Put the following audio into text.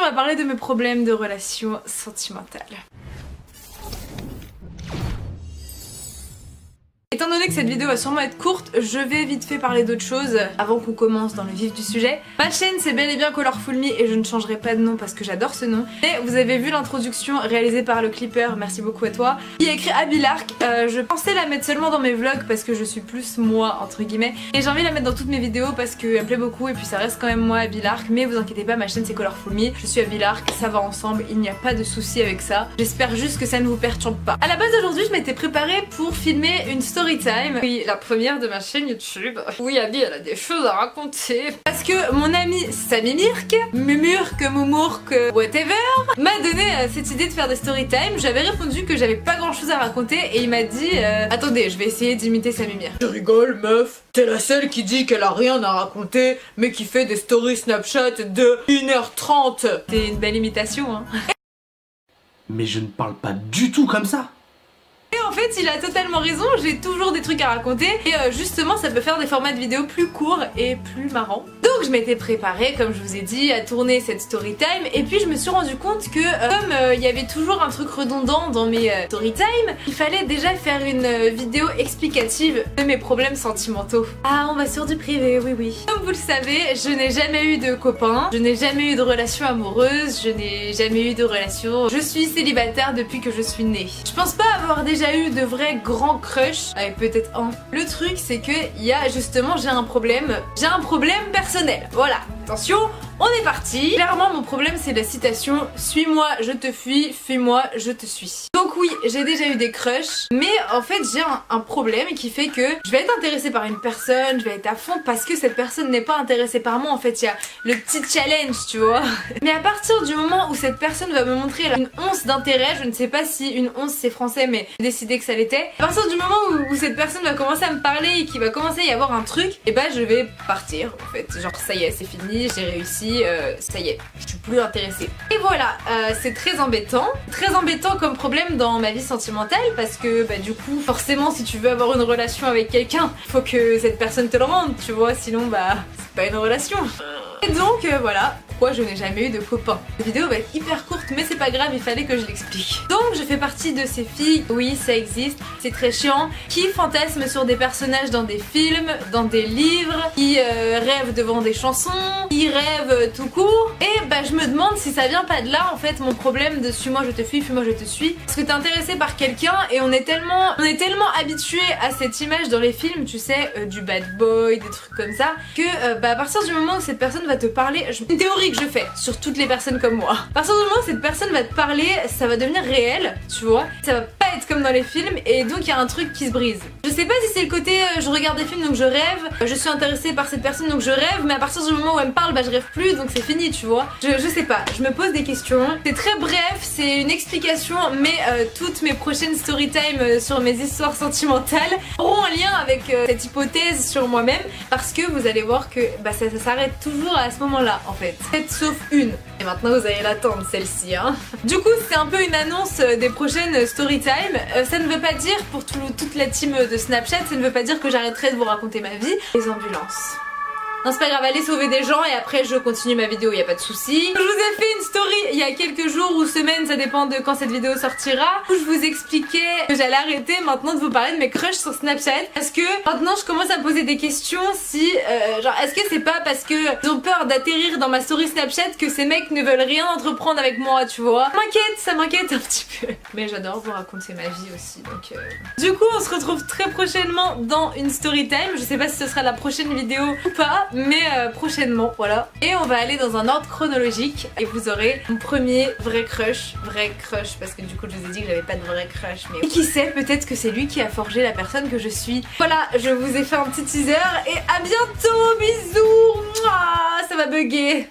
on va parler de mes problèmes de relations sentimentales. Étant donné que cette vidéo va sûrement être courte, je vais vite fait parler d'autre chose avant qu'on commence dans le vif du sujet. Ma chaîne c'est bel et bien Colorful Me et je ne changerai pas de nom parce que j'adore ce nom. Et vous avez vu l'introduction réalisée par le Clipper, merci beaucoup à toi, qui a écrit Abby Lark. Je pensais la mettre seulement dans mes vlogs parce que je suis plus moi entre guillemets. Et j'ai envie de la mettre dans toutes mes vidéos parce qu'elle me plaît beaucoup et puis ça reste quand même moi Abby Lark. Mais vous inquiétez pas, ma chaîne c'est Colorful Me, je suis Abby Lark, ça va ensemble, il n'y a pas de souci avec ça. J'espère juste que ça ne vous perturbe pas. À la base aujourd'hui je m'étais préparée pour filmer une story time. Oui, la première de ma chaîne YouTube. Oui, Abby, elle a des choses à raconter. Parce que mon ami Samy Mirk, Mumurk, Moumourk, whatever, m'a donné cette idée de faire des story time. J'avais répondu que j'avais pas grand chose à raconter et il m'a dit attendez, je vais essayer d'imiter Samy Mirk. Je rigole, meuf. T'es la seule qui dit qu'elle a rien à raconter, mais qui fait des stories Snapchat de 1h30. C'est une belle imitation, hein. Mais je ne parle pas du tout comme ça. Et en fait il a totalement raison, j'ai toujours des trucs à raconter et justement ça peut faire des formats de vidéos plus courts et plus marrants. Donc je m'étais préparée comme je vous ai dit à tourner cette story time et puis je me suis rendu compte que comme il y avait toujours un truc redondant dans mes story time, il fallait déjà faire une vidéo explicative de mes problèmes sentimentaux. Ah, on va sur du privé, oui oui. Comme vous le savez, je n'ai jamais eu de copain, je n'ai jamais eu de relation amoureuse, je n'ai jamais eu de relation... Je suis célibataire depuis que je suis née. Je pense pas avoir déjà eu de vrais grands crushs, avec peut-être un. Le truc c'est que j'ai un problème personnel, voilà, attention, on est parti. Clairement mon problème c'est la citation « Suis-moi, je te fuis, fuis-moi, je te suis ». Donc oui, j'ai déjà eu des crushs, mais en fait j'ai un problème qui fait que je vais être intéressée par une personne, je vais être à fond parce que cette personne n'est pas intéressée par moi. En fait il y a le petit challenge, tu vois. Mais à partir du moment où cette personne va me montrer une once d'intérêt, je ne sais pas si une once c'est français mais j'ai décidé que ça l'était, à partir du moment où cette personne va commencer à me parler et qu'il va commencer à y avoir un truc, et bah je vais partir en fait, genre ça y est c'est fini, j'ai réussi, ça y est, je suis plus intéressée. Et voilà, c'est très embêtant comme problème dans ma vie sentimentale parce que bah du coup forcément si tu veux avoir une relation avec quelqu'un, faut que cette personne te le rende, tu vois, sinon bah c'est pas une relation. Et donc voilà pourquoi je n'ai jamais eu de copain. La vidéo va être hyper courte mais c'est pas grave, il fallait que je l'explique. Donc je fais partie de ces filles, oui ça existe, c'est très chiant, qui fantasment sur des personnages dans des films, dans des livres, qui rêvent devant des chansons, qui rêvent tout court. Et bah je me demande si ça vient pas de là en fait mon problème de suis-moi je te fuis, fuis-moi je te suis. Parce que t'es intéressé par quelqu'un et on est tellement habitué à cette image dans les films, tu sais, du bad boy, des trucs comme ça, que bah à partir du moment où cette personne va te parler, une théorie que je fais sur toutes les personnes comme moi, à partir du moment où cette personne va te parler, ça va devenir réel, tu vois, ça va pas être comme dans les films et donc il y a un truc qui se brise. Je sais pas si c'est le côté je regarde des films donc je rêve, je suis intéressée par cette personne donc je rêve, mais à partir du moment où elle me parle bah je rêve plus donc c'est fini, tu vois. Je sais pas, je me pose des questions. C'est très bref, c'est une explication mais toutes mes prochaines story time sur mes histoires sentimentales auront un lien avec cette hypothèse sur moi-même parce que vous allez voir que bah ça s'arrête toujours à ce moment-là en fait. Peut-être sauf une. Et maintenant vous allez l'attendre celle-ci hein. Du coup c'est un peu une annonce des prochaines story time. Ça ne veut pas dire pour toute la team de Snapchat, ça ne veut pas dire que j'arrêterai de vous raconter ma vie. Les ambulances. Non c'est pas grave, allez sauver des gens et après je continue ma vidéo, y a pas de souci. Je vous ai fait une story il y a quelques jours ou semaines, ça dépend de quand cette vidéo sortira, où je vous expliquais que j'allais arrêter maintenant de vous parler de mes crushs sur Snapchat parce que maintenant je commence à me poser des questions si genre est-ce que c'est pas parce que ils ont peur d'atterrir dans ma story Snapchat que ces mecs ne veulent rien entreprendre avec moi, tu vois. Ça m'inquiète un petit peu. Mais j'adore vous raconter ma vie aussi donc Du coup on se retrouve très prochainement dans une story time, je sais pas si ce sera la prochaine vidéo ou pas, mais prochainement, voilà. Et on va aller dans un ordre chronologique et vous aurez mon premier vrai crush parce que du coup je vous ai dit que j'avais pas de vrai crush, mais et qui sait, peut-être que c'est lui qui a forgé la personne que je suis. Voilà, je vous ai fait un petit teaser et à bientôt, bisous. Mouah, ça va bugger.